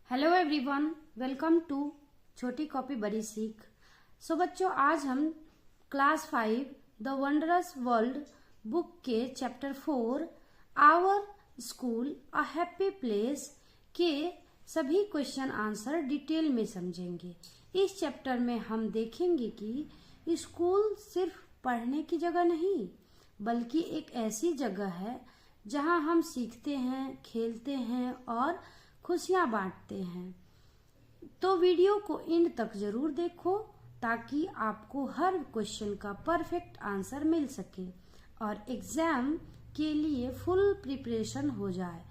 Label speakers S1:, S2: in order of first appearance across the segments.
S1: Hello everyone, welcome to छोटी copy बड़ी सीख। सो बच्चों, आज हम class 5 the wondrous world book के chapter 4 our school a happy place के सभी क्वेश्चन आंसर डिटेल में समझेंगे। इस चैप्टर में हम देखेंगे कि स्कूल सिर्फ पढ़ने की जगह नहीं बल्कि एक ऐसी जगह है जहां हम सीखते हैं, खेलते हैं और खुशियां बांटते हैं। तो वीडियो को एंड तक जरूर देखो ताकि आपको हर क्वेश्चन का परफेक्ट आंसर मिल सके और एग्जाम के लिए फुल प्रिपरेशन हो जाए।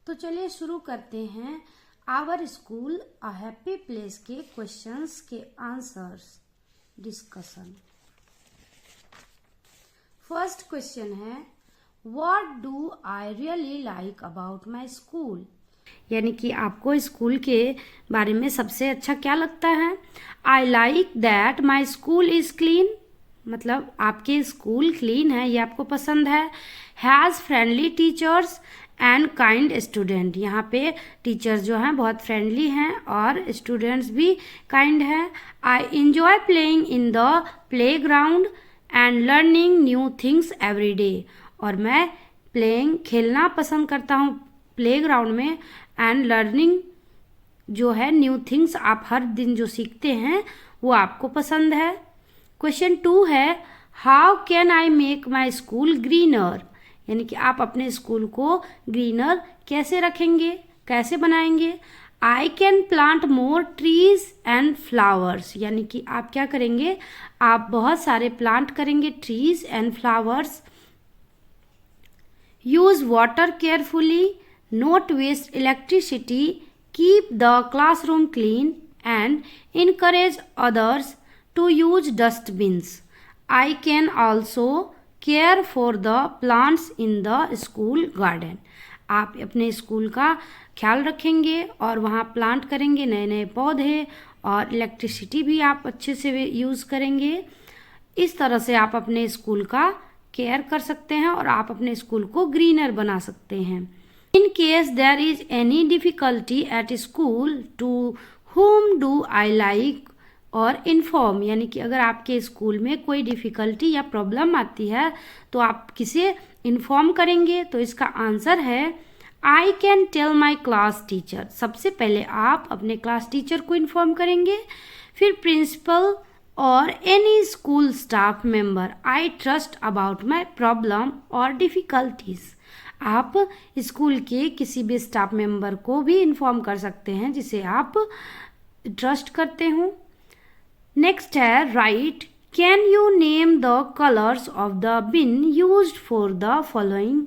S1: तो चलिए शुरू करते हैं our school a happy place के क्वेश्चंस के आंसर्स डिस्कशन। फर्स्ट क्वेश्चन है, what do I really like about my school? यानी कि आपको स्कूल के बारे में सबसे अच्छा क्या लगता है। I like that my school is clean, मतलब आपके स्कूल क्लीन है, ये आपको पसंद है। Has friendly teachers and kind student, यहाँ पे टीचर्स जो हैं बहुत फ्रेंडली हैं और स्टूडेंट्स भी काइंड हैं। I enjoy playing in the play ground and learning new things every day, और मैं प्लेइंग खेलना पसंद करता हूँ प्लेग्राउंड में एंड लर्निंग जो है न्यू थिंग्स, आप हर दिन जो सीखते हैं वो आपको पसंद है। क्वेश्चन 2 है, how can I make my school greener? यानी कि आप अपने स्कूल को ग्रीनर कैसे रखेंगे, कैसे बनाएंगे। I can plant more trees and flowers, यानी कि आप क्या करेंगे, आप बहुत सारे प्लांट करेंगे trees and flowers. Use water carefully, not waste electricity, keep the classroom clean and encourage others to use dustbins. I can also care for the plants in the school garden. आप अपने school का ख्याल रखेंगे और वहाँ plant करेंगे नए नए पौधे, और इलेक्ट्रिसिटी भी आप अच्छे से यूज़ करेंगे। इस तरह से आप अपने स्कूल का केयर कर सकते हैं और आप अपने स्कूल को ग्रीनर बना सकते हैं। In case there is any difficulty at school, to whom do I like और inform, यानी कि अगर आपके स्कूल में कोई डिफ़िकल्टी या प्रॉब्लम आती है तो आप किसे इन्फॉर्म करेंगे। तो इसका आंसर है I can tell my class teacher. सबसे पहले आप अपने क्लास टीचर को इन्फॉर्म करेंगे, फिर प्रिंसिपल और any school staff member I trust about my problem और डिफ़िकल्टीज। आप स्कूल के किसी भी स्टाफ मेंबर को भी इन्फॉर्म कर सकते हैं जिसे आप ट्रस्ट करते हो। नेक्स्ट है, right can you name the colours of the bin used for the following?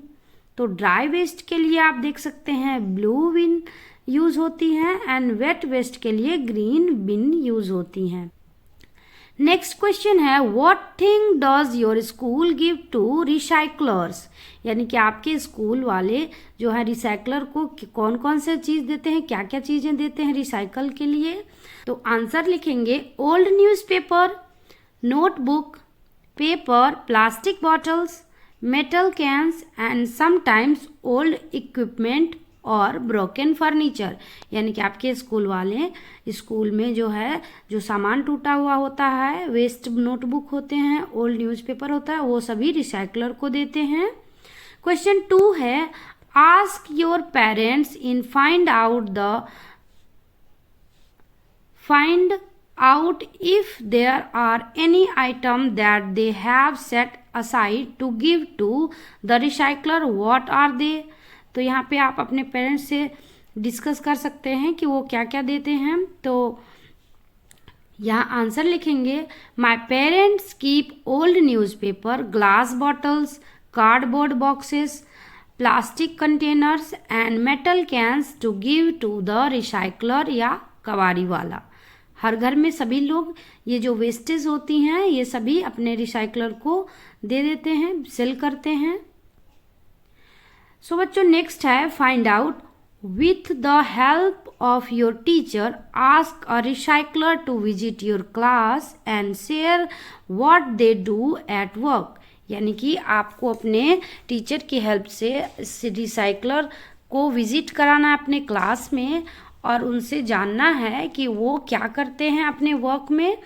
S1: तो ड्राई वेस्ट के लिए आप देख सकते हैं ब्लू बिन यूज होती हैं एंड वेट वेस्ट के लिए ग्रीन बिन यूज होती हैं। नेक्स्ट क्वेश्चन है, what thing does your school give to recyclers? यानी कि आपके स्कूल वाले जो है रिसाइकलर को कौन कौन से चीज़ देते हैं, क्या क्या चीज़ें देते हैं रिसाइकल के लिए। तो आंसर लिखेंगे, old newspaper, notebook, paper, plastic bottles, metal cans and sometimes old equipment और ब्रोकन फर्नीचर। यानी कि आपके स्कूल वाले स्कूल में जो है जो सामान टूटा हुआ होता है, वेस्ट नोटबुक होते हैं, ओल्ड न्यूज़पेपर होता है, वो सभी रिसाइकलर को देते हैं। क्वेश्चन 2 है, ask your parents and find out if there are any item that they have set aside to give to the recycler, what are they? तो यहाँ पे आप अपने पेरेंट्स से डिस्कस कर सकते हैं कि वो क्या क्या देते हैं। तो यहाँ आंसर लिखेंगे, my parents keep old newspaper, glass bottles, cardboard boxes, plastic containers and metal cans to give to the recycler या कबाड़ी वाला। हर घर में सभी लोग ये जो वेस्टेज होती हैं ये सभी अपने रिसाइकलर को दे देते हैं, सेल करते हैं। सो बच्चों, नेक्स्ट है, find out with the help of your teacher ask a recycler to visit your class and share what they do at work. यानी कि आपको अपने टीचर की हेल्प से रिसाइकलर को विजिट कराना है अपने क्लास में और उनसे जानना है कि वो क्या करते हैं अपने वर्क में।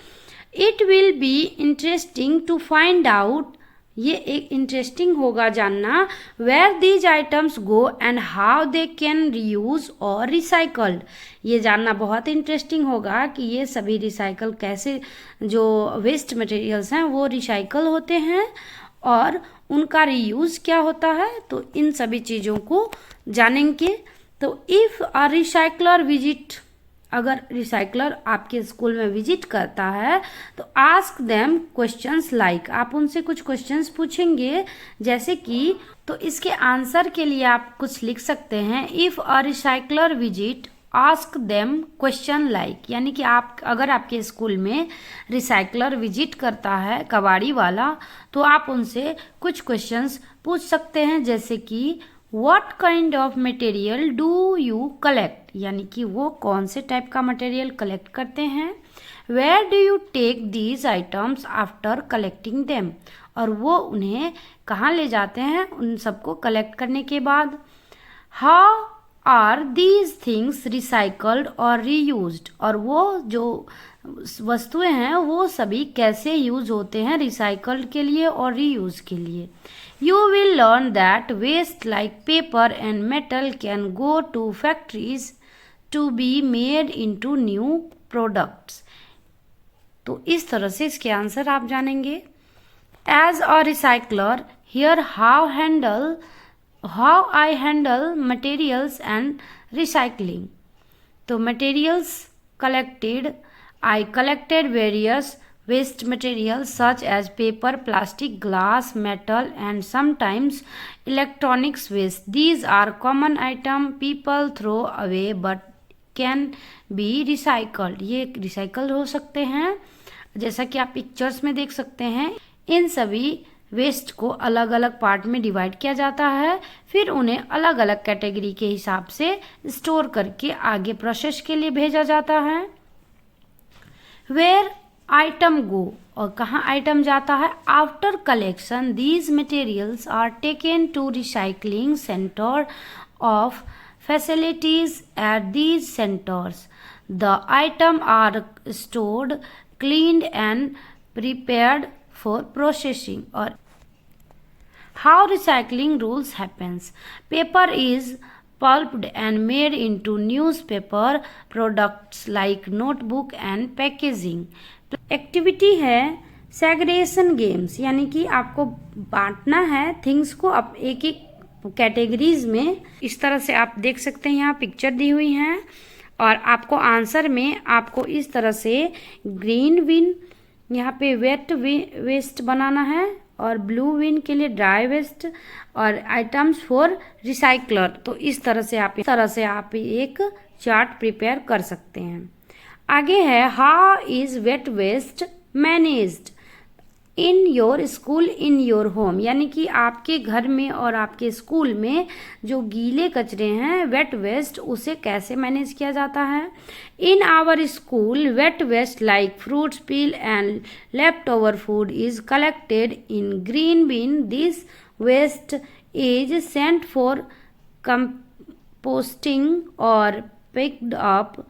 S1: It will be interesting to find out, ये एक इंटरेस्टिंग होगा जानना, where these items go and how they can reuse और रिसाइकल्ड। ये जानना बहुत इंटरेस्टिंग होगा कि ये सभी रिसाइकल कैसे, जो वेस्ट मटेरियल्स हैं वो रिसाइकल होते हैं और उनका रीयूज क्या होता है। तो इन सभी चीज़ों को जानेंगे। तो इफ़ अ रिसाइकलर विजिट, अगर रिसाइकलर आपके स्कूल में विजिट करता है तो आस्क देम क्वेश्चंस लाइक, आप उनसे कुछ क्वेश्चंस पूछेंगे जैसे कि, तो इसके आंसर के लिए आप कुछ लिख सकते हैं, if a recycler visit ask them question like, यानी कि आप अगर आपके स्कूल में रिसाइकलर विजिट करता है कबाड़ी वाला, तो आप उनसे कुछ क्वेश्चंस पूछ सकते हैं जैसे कि what kind of material do you collect, यानी कि वो कौन से टाइप का मटेरियल कलेक्ट करते हैं। Where do you take these items after collecting them, और वो उन्हें कहाँ ले जाते हैं उन सबको कलेक्ट करने के बाद। How are these things recycled और रीयूज्ड, और वो जो वस्तुएं हैं वो सभी कैसे यूज होते हैं रिसाइकल्ड के लिए और रीयूज के लिए। You will learn that waste like paper and metal can go to factories to be made into new products. तो इस तरह से इसके आंसर आप जानेंगे। As a recycler, here how I handle materials and recycling. तो materials collected, I collected various waste materials such as paper, plastic, glass, metal and sometimes electronics waste. These are common items people throw away but can be recycled. ये recycled हो सकते हैं, जैसा कि आप pictures में देख सकते हैं। इन सभी वेस्ट को अलग अलग पार्ट में डिवाइड किया जाता है, फिर उन्हें अलग अलग कैटेगरी के हिसाब से स्टोर करके आगे प्रोसेस के लिए भेजा जाता है। वेयर आइटम गो, और कहाँ आइटम जाता है। After collection these materials are taken to recycling centre of facilities at these centres. The item are stored, cleaned and prepared for processing. और how recycling rules happens. Paper is pulped and made into newspaper products like notebook and packaging. Activity है segregation games, यानी कि आपको बांटना है things को अब एक एक कैटेगरीज में। इस तरह से आप देख सकते हैं यहाँ पिक्चर दी हुई हैं और आपको आंसर में आपको इस तरह से ग्रीन विन यहाँ पे वेट वेस्ट बनाना है और ब्लू विन के लिए ड्राई वेस्ट और आइटम्स फॉर रिसाइकलर। तो इस तरह से आप एक चार्ट प्रिपेयर कर सकते हैं। आगे है how is wet waste managed in your school in your home, यानी कि आपके घर में और आपके स्कूल में जो गीले कचरे हैं वेट वेस्ट, उसे कैसे मैनेज किया जाता है। In our school wet waste like fruits peel and left over food is collected in green bin. This waste is sent for composting और picked up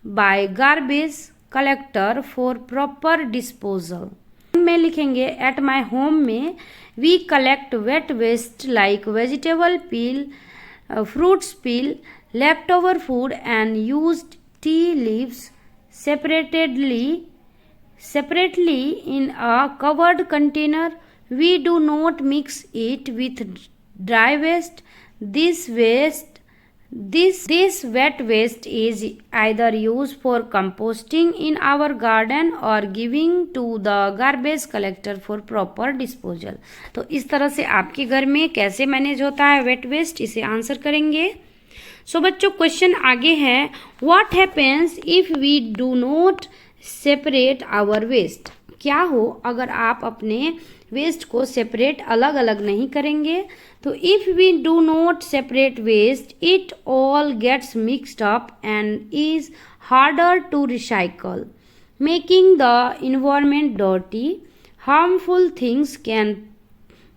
S1: by garbage collector for proper disposal. में लिखेंगे at my home में we collect wet waste like vegetable peel, fruits peel, left over food and used tea leaves separately in a covered container. We do not mix it with dry waste. This wet waste is either used for composting in our garden or giving to the garbage collector for proper disposal. तो इस तरह से आपके घर में कैसे manage होता है वेट वेस्ट, इसे आंसर करेंगे। सो बच्चों क्वेश्चन आगे है, what happens if we do not separate our waste. क्या हो अगर आप अपने वेस्ट को सेपरेट अलग अलग नहीं करेंगे। तो if we do not separate waste it all gets mixed up and is harder to recycle, making the environment dirty. Harmful things can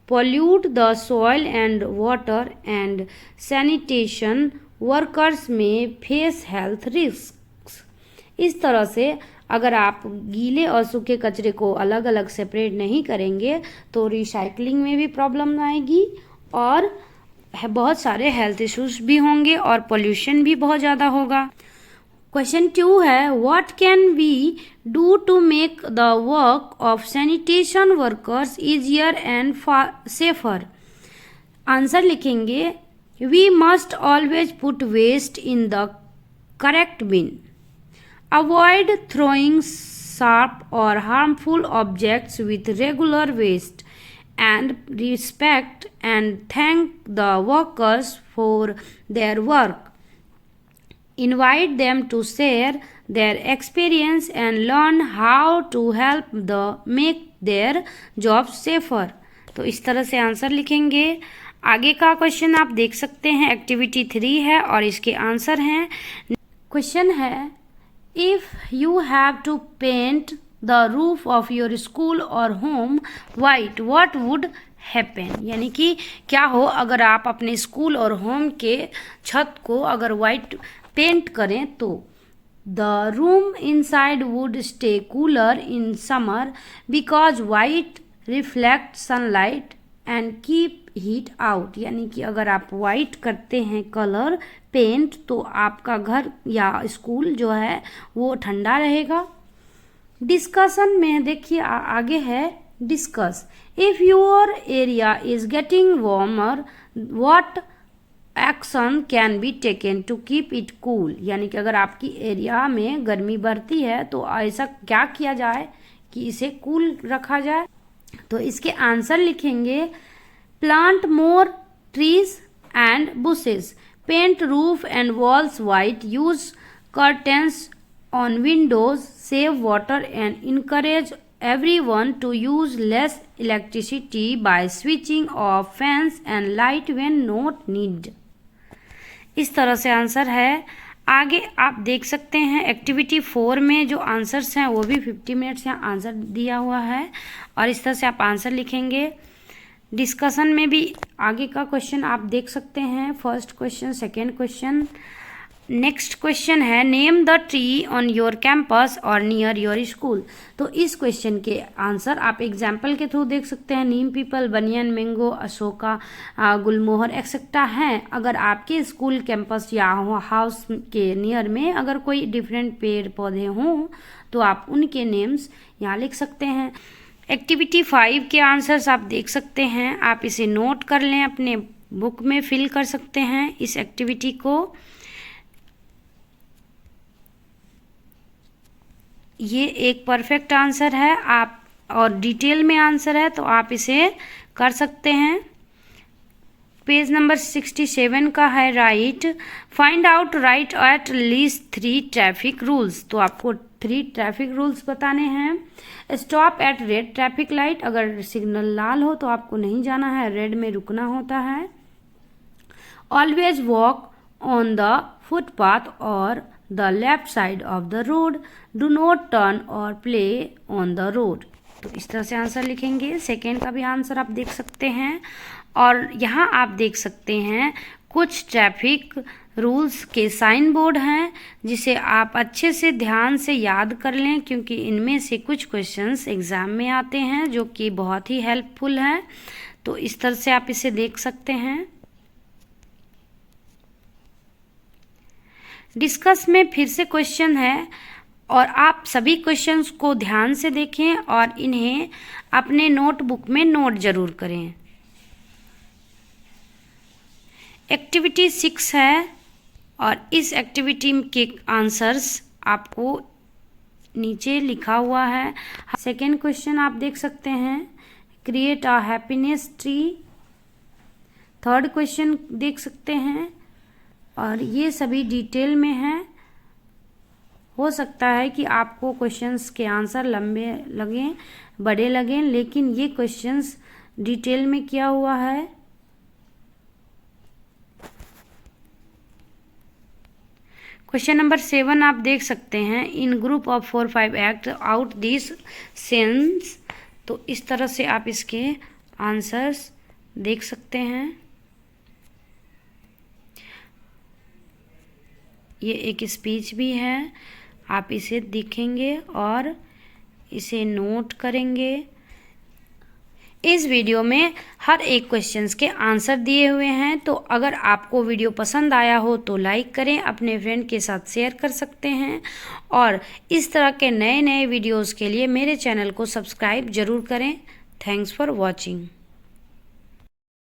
S1: pollute the soil and water and sanitation workers may face health risks. इस तरह से अगर आप गीले और सूखे कचरे को अलग अलग सेपरेट नहीं करेंगे तो रिसाइकलिंग में भी प्रॉब्लम आएगी और बहुत सारे हेल्थ इश्यूज भी होंगे और पोल्यूशन भी बहुत ज़्यादा होगा। क्वेश्चन 2 है, what can we do to make the work of sanitation workers easier and safer. Answer लिखेंगे, we must always put waste in the correct bin, avoid throwing sharp or harmful objects with regular waste, and respect and thank the workers for their work. Invite them to share their experience and learn how to help make their job safer. तो इस तरह से answer लिखेंगे। आगे का question आप देख सकते हैं, एक्टिविटी 3 है और इसके आंसर हैं। क्वेश्चन है, if you have to paint the roof of your school or home white, what would happen? यानी कि क्या हो अगर आप अपने स्कूल और होम के छत को अगर वाइट पेंट करें तो the room inside would stay cooler in summer because white reflects sunlight and keep heat out. यानी कि अगर आप वाइट करते हैं कलर पेंट तो आपका घर या स्कूल जो है वो ठंडा रहेगा। डिस्कशन में देखिए आगे है, discuss, if your area is getting warmer what action can be taken to keep it cool. यानी कि अगर आपकी एरिया में गर्मी बढ़ती है तो ऐसा क्या किया जाए कि इसे कूल रखा जाए। तो इसके आंसर लिखेंगे, plant more trees and bushes, paint roof and walls white, use curtains on windows, save water and encourage everyone to use less electricity by switching off fans and light when not needed. इस तरह से answer है। आगे आप देख सकते हैं activity 4 में जो आंसर्स हैं वो भी 50 मिनट्स यहाँ आंसर दिया हुआ है और इस तरह से आप आंसर लिखेंगे। डिस्कशन में भी आगे का क्वेश्चन आप देख सकते हैं, first question, second question. Next question है, name the tree on your campus और नियर योर स्कूल। तो इस क्वेश्चन के आंसर आप एग्जाम्पल के थ्रू देख सकते हैं, नीम पीपल, बनियन, मैंगो, अशोका, गुलमोहर एक्सेट्रा हैं। अगर आपके स्कूल कैंपस या हाउस के नियर में अगर कोई डिफरेंट पेड़ पौधे हों तो आप उनके नेम्स यहाँ लिख सकते हैं। एक्टिविटी 5 के आंसर्स आप देख सकते हैं, आप इसे नोट कर लें, अपने बुक में फिल कर सकते हैं इस एक्टिविटी को। ये एक परफेक्ट आंसर है आप और डिटेल में आंसर है तो आप इसे कर सकते हैं। पेज नंबर 67 का है, right, find out right at least 3 traffic rules. तो आपको 3 ट्रैफिक रूल्स बताने हैं। Stop at red traffic light, अगर सिग्नल लाल हो तो आपको नहीं जाना है, रेड में रुकना होता है। Always walk on the footpath और the left side of the road, do not turn और प्ले ऑन द रोड। तो इस तरह से आंसर लिखेंगे। सेकेंड का भी आंसर आप देख सकते हैं और यहाँ आप देख सकते हैं कुछ ट्रैफिक रूल्स के साइन बोर्ड हैं जिसे आप अच्छे से ध्यान से याद कर लें क्योंकि इनमें से कुछ क्वेश्चंस एग्जाम में आते हैं जो कि बहुत ही हेल्पफुल हैं। तो इस तरह से आप इसे देख सकते हैं। डिस्कस में फिर से क्वेश्चन है और आप सभी क्वेश्चंस को ध्यान से देखें और इन्हें अपने नोटबुक में नोट जरूर करें। एक्टिविटी 6 है और इस एक्टिविटी के आंसर्स आपको नीचे लिखा हुआ है। सेकेंड क्वेश्चन आप देख सकते हैं, create a happiness tree. Third question देख सकते हैं और ये सभी डिटेल में हैं। हो सकता है कि आपको क्वेश्चंस के आंसर लंबे लगें, बड़े लगें, लेकिन ये क्वेश्चंस डिटेल में किया हुआ है। क्वेश्चन नंबर 7 आप देख सकते हैं, in group of 4-5 act out this sense. तो इस तरह से आप इसके आंसर्स देख सकते हैं। ये एक स्पीच भी है, आप इसे देखेंगे और इसे नोट करेंगे। इस वीडियो में हर एक क्वेश्चंस के आंसर दिए हुए हैं, तो अगर आपको वीडियो पसंद आया हो तो लाइक करें, अपने फ्रेंड के साथ शेयर कर सकते हैं और इस तरह के नए नए वीडियोस के लिए मेरे चैनल को सब्सक्राइब ज़रूर करें। Thanks for watching.